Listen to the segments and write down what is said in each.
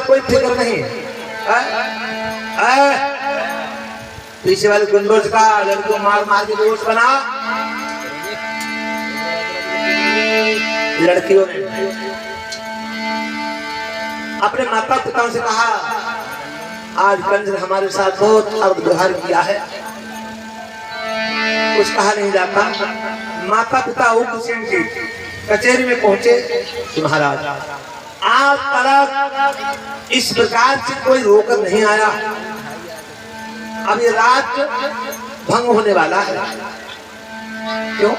कोई फिक्र नहीं। पीछे वाले गुंडों का लड़कों मार मार के दोस्त बना। लड़कियों ने अपने माता पिताओं से कहा, आज कंस हमारे साथ बहुत अव्यवहार किया है, कुछ कहा नहीं जाता। माता पिता उग्रसेन की कचहरी में पहुंचे कि महाराज आज तक इस प्रकार से कोई रोकर नहीं आया, अब ये रात भंग होने वाला है। क्यों?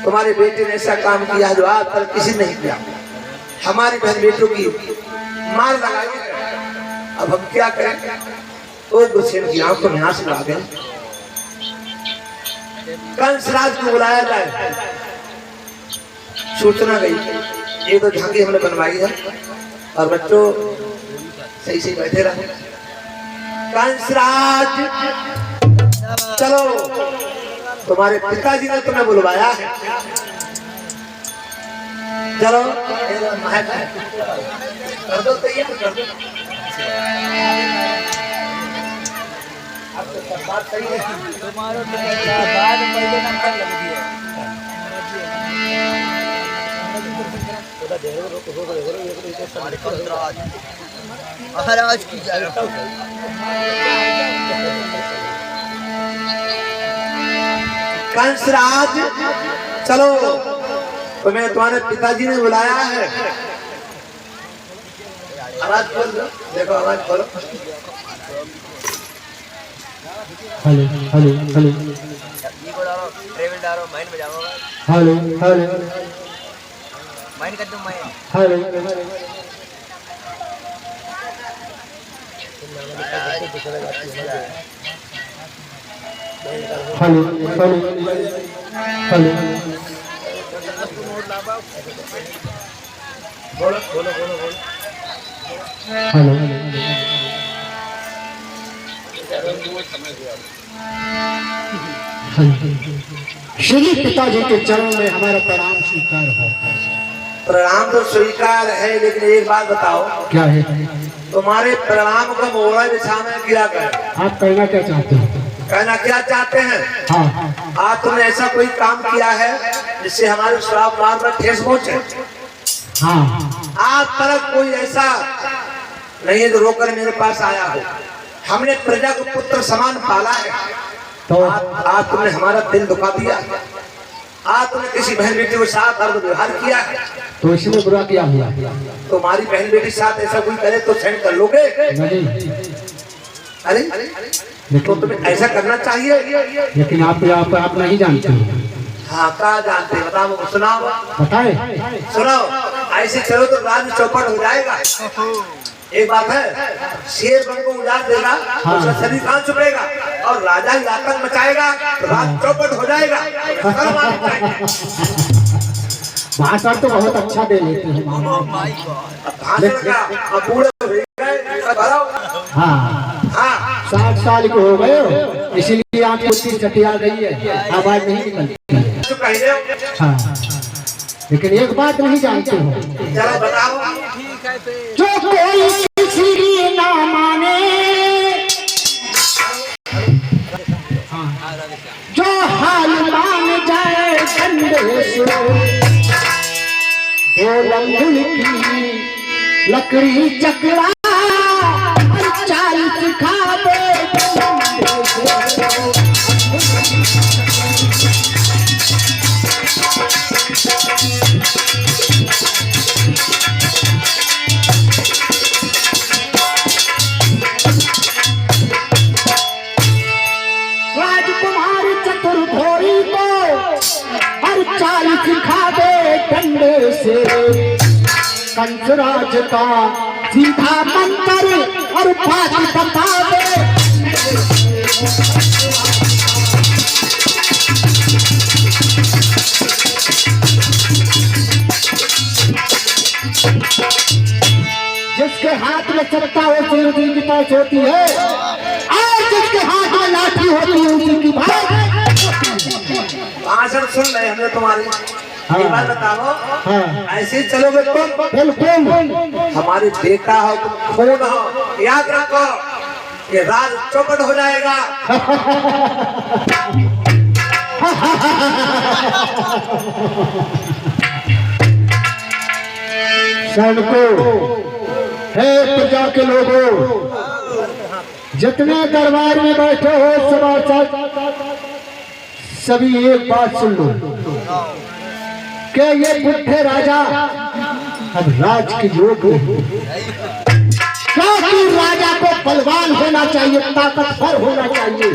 तुम्हारे बेटे ने ऐसा काम किया जो आज तक किसी ने नहीं किया। हमारी बहन बेटों की मार लगाई, अब हम क्या करें? उग्रसेन की आंखों में आंसू आ गए। कंसराज को बुलाया जाए। सूचना गई, ये तो झांकी हमने बनवाई है और बच्चों सही से बैठे रहे। कंसराज चलो, तुम्हारे पिताजी ने तुम्हें बुलवाया है, चलो कर दो तैयार कर दो। अब तो सब बात सही है। तुम्हारे बाद पहले नंबर लग दिया महाराज की कंसराज चलो, तुम्हें तुम्हारे पिताजी ने बुलाया है। आवाज खोल दो, देखो आवाज खोलो। हेलो हेलो हेलो ट्रेवल डालो, माइंड बजाओ। हेलो हेलो माइंड कर दो, mind. Hello hello hello hello बोलो बोलो बोलो बोलो। हेलो श्री पिताजी के चरणों में हमारा प्रणाम स्वीकार हो। प्रणाम तो स्वीकार है, लेकिन एक बात बताओ, क्या है? तुम्हारे प्रणाम का मोड़ा बिछा में किया गया। आप कहना क्या चाहते हो? कहना क्या चाहते हैं? हाँ आज तुमने ऐसा कोई काम किया है जिससे हमारे श्राप मार पर ठेस पहुंचे? हाँ आज तक कोई ऐसा नहीं है जो रोकर मेरे पास आया हो। हमने प्रजा को पुत्र समान पाला है, तो आज तुमने हमारा दिल दुखा दिया। आज तुमने किसी बहन बेटी के साथ व्यवहार किया है, तो इसमें बुरा क्या हुआ? तुम्हारी बहन बेटी के साथ ऐसा कोई करे तो सहन कर लोगे? नहीं, अरे तो तुम्हें ऐसा करना चाहिए। लेकिन आप नहीं जानते हो। हाँ कहा जानते, बताओ, सुनाओ, बताए सुनाओ। ऐसे चलो तो राज चौपट हो जाएगा। एक बात है, शेर बन को उजाड़ देगा, हाँ। उसका शरीर कहाँ छुपेगा, और राजा ही आतंक मचाएगा तो राज चौपट हो जाएगा। भाषण तो बहुत अच्छा दे लेते हैं। भाषण का अब बूढ़े हो गए, हाँ हाँ 60 साल के हो गए हो, इसीलिए आपको इतनी चटिया गई है, आवाज नहीं निकलती है। तो कह दो। हाँ, लेकिन एक बात नहीं जानते हो। चलो बताओ। जो कोई किसी ना माने, जो हाल मान जाए कंधे से, दो लंगुल की लकड़ी चकरा और चाल सिखा दे। राजकुमार चतुर्भुज को हर चाल सिखा दे डंडे से। कंसराज का सीधा मंत्र और बात बता दे। जिसके हाथ में सत्ता होती है उसी की पास होती है, और जिसके हाथ में लाठी होती है उसी की भाई। भाषण सुन रहे हमने तुम्हारी, हाँ। एक बात बताओ, हाँ। ऐसे चलोगे तुम, बिल्कुल हमारे बेटा हो तुम खून हो, याद रखो ये राज चौपट हो जाएगा। सैनिकों, हे प्रजा के लोगों, जितने दरबार में बैठे हो सभासद, सभी एक बात सुन लो कि ये बुढ़े राजा अब राज के योग नहीं, क्योंकि राजा को बलवान होना चाहिए, ताकतवर होना चाहिए,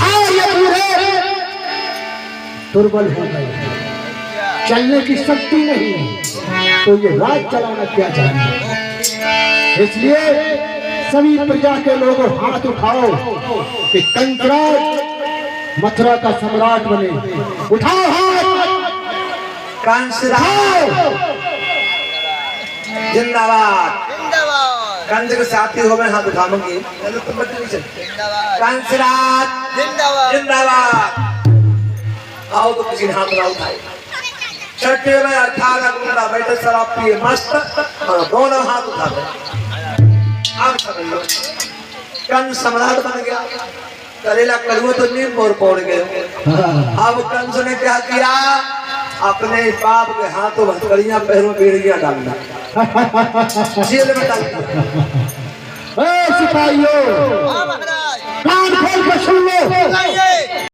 और ये बूढ़े दुर्बल हो गए, चलने की शक्ति नहीं है, तो ये राज चलाना क्या चाहिए। इसलिए सभी प्रजा के लोगों हाथ उठाओ कि कंसराज मथुरा का सम्राट बने। उठाओ हाथ, कंसराज जिंदाबाद। जिंदाबाद कंस के साथी हो गए, हाथ उठाओगे जिंदाबाद कंसराज जिंदाबाद जिंदाबाद। आओ तो किसी ने हाथ ना उठाए। छठे में 18 गुंडा बैठे शराब पिए मस्त, और दोनों हाथ उठाते। अब समझ लो कंस सम्राट बन गया। करेला कड़ुआ तो नींद मोर पड़ गए। अब कंस ने क्या किया, अपने बाप के हाथों हथकड़ियां पैरों बेड़ियां डालना, जेल में डाल दिया। सिपाहियों हाँ महाराज कान खोल कर सुन लो, सुनाइए।